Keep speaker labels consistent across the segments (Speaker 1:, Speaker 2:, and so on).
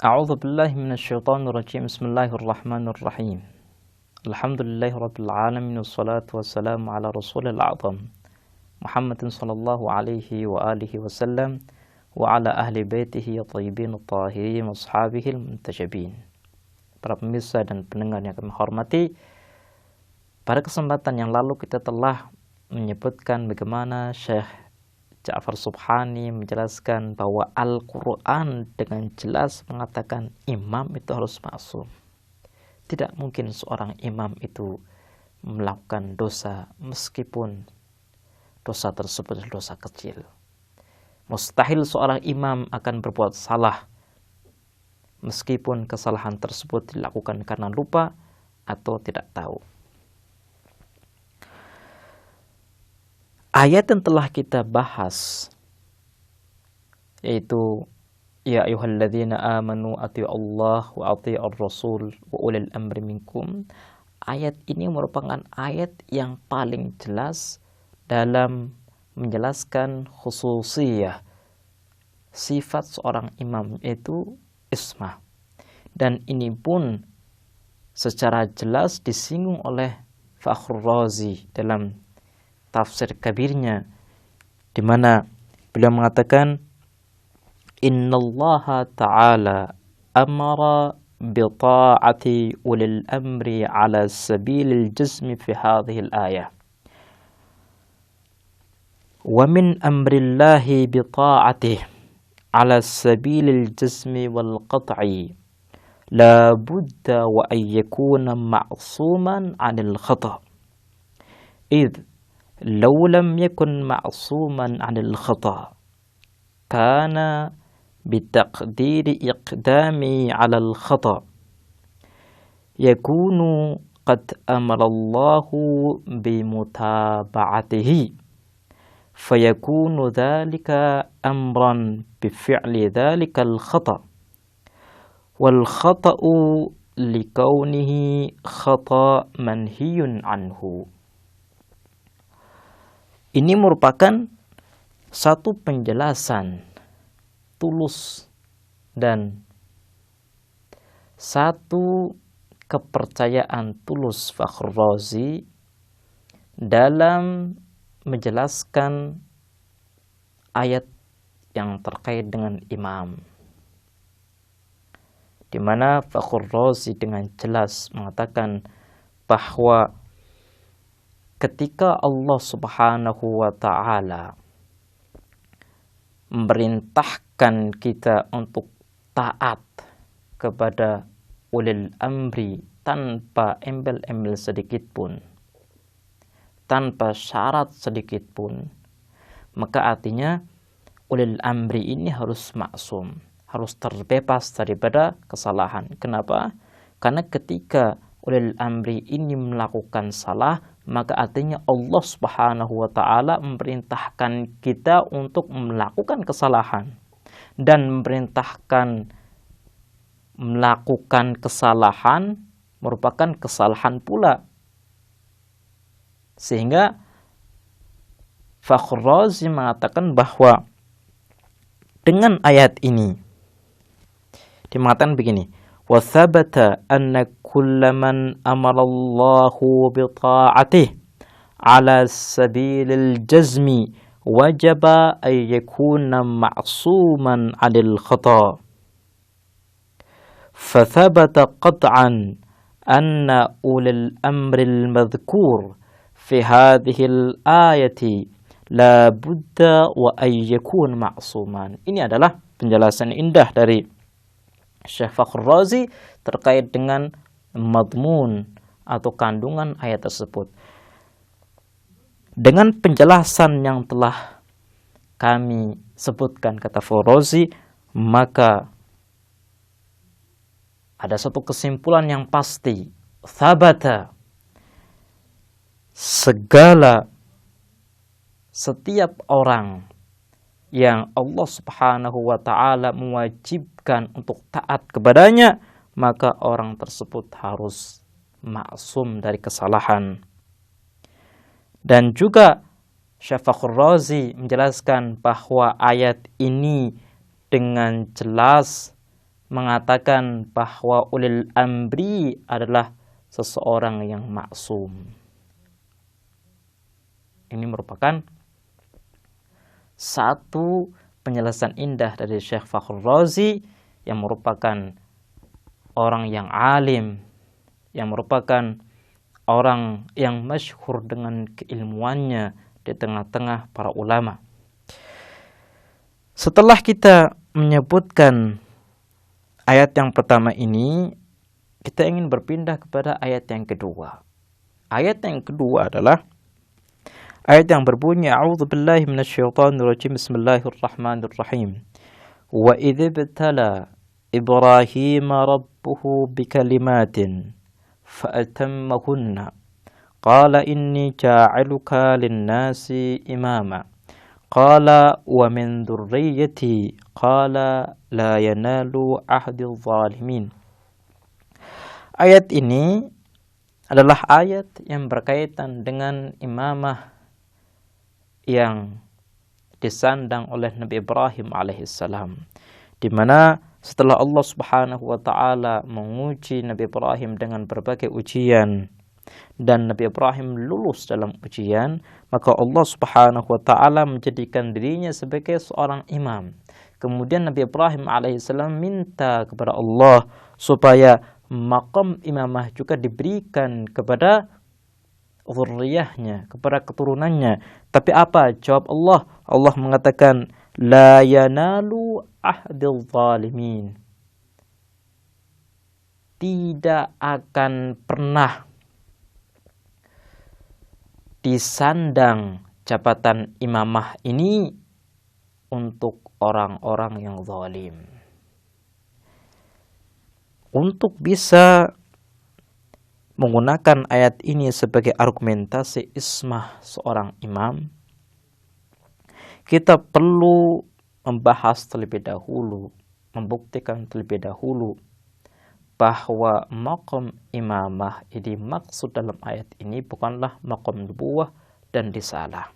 Speaker 1: A'udzu billahi minasyaitonir rajim. Bismillahirrahmanirrahim. Alhamdulillahirabbil alamin wassalatu wassalamu ala rasulil a'zam Muhammadin sallallahu alaihi wa alihi wasallam wa ala ahli baitihi at-thayyibin at-tahirin wa ashabihil muntajabin. Para pemirsa dan pendengar yang kami hormati, pada kesempatan yang lalu kita telah menyebutkan bagaimana Syekh Ja'far Subhani menjelaskan bahwa Al-Quran dengan jelas mengatakan imam itu harus maksum. Tidak mungkin seorang imam itu melakukan dosa meskipun dosa tersebut adalah dosa kecil. Mustahil seorang imam akan berbuat salah meskipun kesalahan tersebut dilakukan karena lupa atau tidak tahu. Ayat yang telah kita bahas yaitu ya ayyuhalladzina amanu athi'u Allah wa athi'ur rasul wa ulil amri minkum. Ayat ini merupakan ayat yang paling jelas dalam menjelaskan khususiyah sifat seorang imam, yaitu ismah. Dan ini pun secara jelas disinggung oleh Fakhrul Razi dalam tafsir kabirnya, di mana beliau mengatakan innallaha ta'ala amara bi ta'ati ulil amri ala sabilil jazmi fi hadhihi al-ayah wa min amrillahi bi ta'atihi ala sabilil jazmi wal qat'i la budda wa an yakuna ma'suman 'anil khata' idh لو لم يكن معصوما عن الخطأ كان بتقدير إقدامي على الخطأ يكون قد أمر الله بمتابعته فيكون ذلك أمرا بفعل ذلك الخطأ والخطأ لكونه خطأ منهي عنه. Ini merupakan satu penjelasan tulus dan satu kepercayaan tulus Fakhrul Razi dalam menjelaskan ayat yang terkait dengan imam, di mana Fakhrul Razi dengan jelas mengatakan bahwa ketika Allah Subhanahu wa ta'ala memerintahkan kita untuk taat kepada ulil amri tanpa embel-embel sedikit pun, tanpa syarat sedikit pun, maka artinya ulil amri ini harus maksum, harus terbebas daripada kesalahan. Kenapa? Karena ketika ulil amri ini melakukan salah, maka artinya Allah Subhanahu wa ta'ala memerintahkan kita untuk melakukan kesalahan, dan memerintahkan melakukan kesalahan merupakan kesalahan pula. Sehingga Fakhrul Razi mengatakan bahwa dengan ayat ini dimengatakan begini, وثبت أن كل من أمر الله بطاعته على سبيل الجزم وجب أن يكون معصوما عن الخطأ فثبت قطعا أن أولي الأمر المذكور في هذه الآية لا بد وأن يكون معصوما. Ini adalah penjelasan indah dari Syekh Fakhrul Razi terkait dengan madmun atau kandungan ayat tersebut. Dengan penjelasan yang telah kami sebutkan, kata Fakhrul Razi, maka ada satu kesimpulan yang pasti, thabata, setiap orang yang Allah Subhanahu wa ta'ala mewajibkan untuk taat kepadanya, maka orang tersebut harus maksum dari kesalahan. Dan juga Syekh Fakhrul Razi menjelaskan bahwa ayat ini dengan jelas mengatakan bahwa ulil amri adalah seseorang yang maksum. Ini merupakan satu penjelasan indah dari Syekh Fakhrul Razi yang merupakan orang yang alim, yang merupakan orang yang masyhur dengan keilmuannya di tengah-tengah para ulama. Setelah kita menyebutkan ayat yang pertama ini, kita ingin berpindah kepada ayat yang kedua. Ayat yang kedua adalah ayat yang berbunyi A'udzubillahi minasyaitonirrajim. Bismillahirrahmanirrahim. Wa idzibtala Ibrahima rabbuhu bikalimatin fa'atammahunna qala inni ja'iluka lin-nasi imama qala wa min dzurriyyati qala la yanalu ahdil zalimin. Ayat ini adalah ayat yang berkaitan dengan imamah yang disandang oleh Nabi Ibrahim alaihissalam, di mana setelah Allah Subhanahu wa taala menguji Nabi Ibrahim dengan berbagai ujian dan Nabi Ibrahim lulus dalam ujian, maka Allah Subhanahu wa taala menjadikan dirinya sebagai seorang imam. Kemudian Nabi Ibrahim alaihissalam minta kepada Allah supaya maqam imamah juga diberikan kepada zurriyahnya, kepada keturunannya. Tapi apa jawab Allah? Allah mengatakan la yanalu ahdil zalimin. Tidak akan pernah disandang jabatan imamah ini untuk orang-orang yang zalim. Untuk bisa menggunakan ayat ini sebagai argumentasi ismah seorang imam, kita perlu membahas terlebih dahulu, membuktikan terlebih dahulu bahwa maqam imamah ini maksud dalam ayat ini bukanlah maqam nubuwah dan risalah.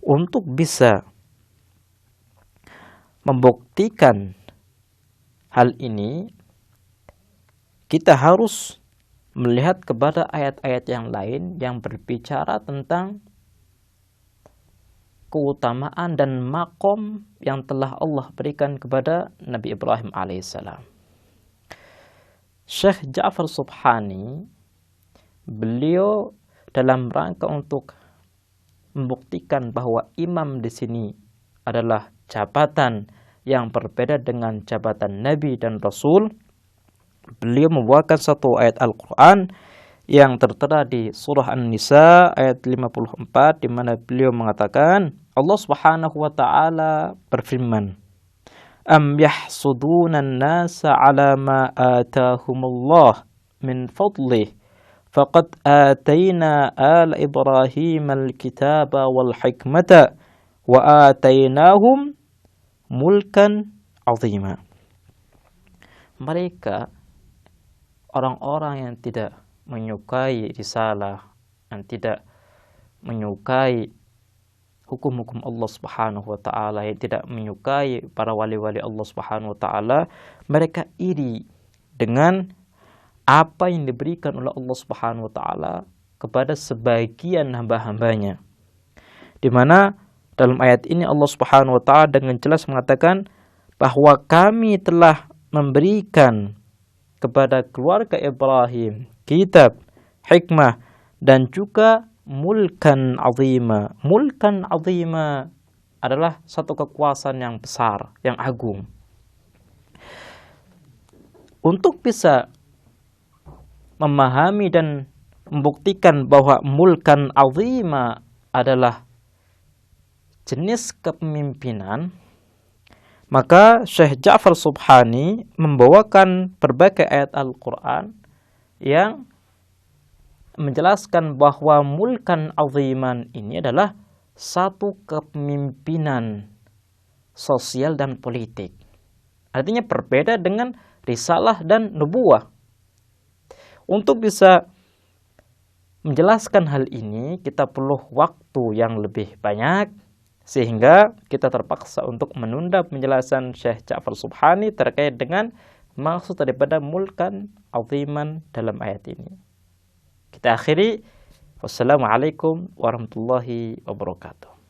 Speaker 1: Untuk bisa membuktikan hal ini, kita harus melihat kepada ayat-ayat yang lain yang berbicara tentang keutamaan dan makom yang telah Allah berikan kepada Nabi Ibrahim alaihissalam. Syekh Ja'far Subhani, beliau dalam rangka untuk membuktikan bahwa imam di sini adalah jabatan yang berbeda dengan jabatan Nabi dan Rasul, beliau membawakan satu ayat Al-Quran yang tertera di surah An-Nisa ayat 54, di mana beliau mengatakan, Allah Subhanahu wa taala berfirman, am yahsuduna an-nasa ala ma atahumullah min fadlih faqad atayna ala Ibrahim al-kitaba wal hikmata wa atainahum mulkan azima. Mereka orang-orang yang tidak menyukai risalah, yang tidak menyukai hukum-hukum Allah Subhanahu wa taala, yang tidak menyukai para wali-wali Allah Subhanahu wa taala, mereka iri dengan apa yang diberikan oleh Allah Subhanahu wa taala kepada sebagian hamba-hambanya. Di mana dalam ayat ini Allah Subhanahu wa taala dengan jelas mengatakan bahwa kami telah memberikan kepada keluarga Ibrahim kitab, hikmah, dan juga mulkan azima. Mulkan azima adalah satu kekuasaan yang besar, yang agung. Untuk bisa memahami dan membuktikan bahwa mulkan azima adalah jenis kepemimpinan, maka Syekh Ja'far Subhani membawakan berbagai ayat Al-Quran yang menjelaskan bahwa mulkan aziman ini adalah satu kepemimpinan sosial dan politik. Artinya berbeda dengan risalah dan nubuwah. Untuk bisa menjelaskan hal ini, kita perlu waktu yang lebih banyak Sehingga kita terpaksa untuk menunda penjelasan Syekh Ja'far Subhani terkait dengan maksud daripada mulkan aziman dalam ayat ini. Kita akhiri. Wassalamualaikum warahmatullahi wabarakatuh.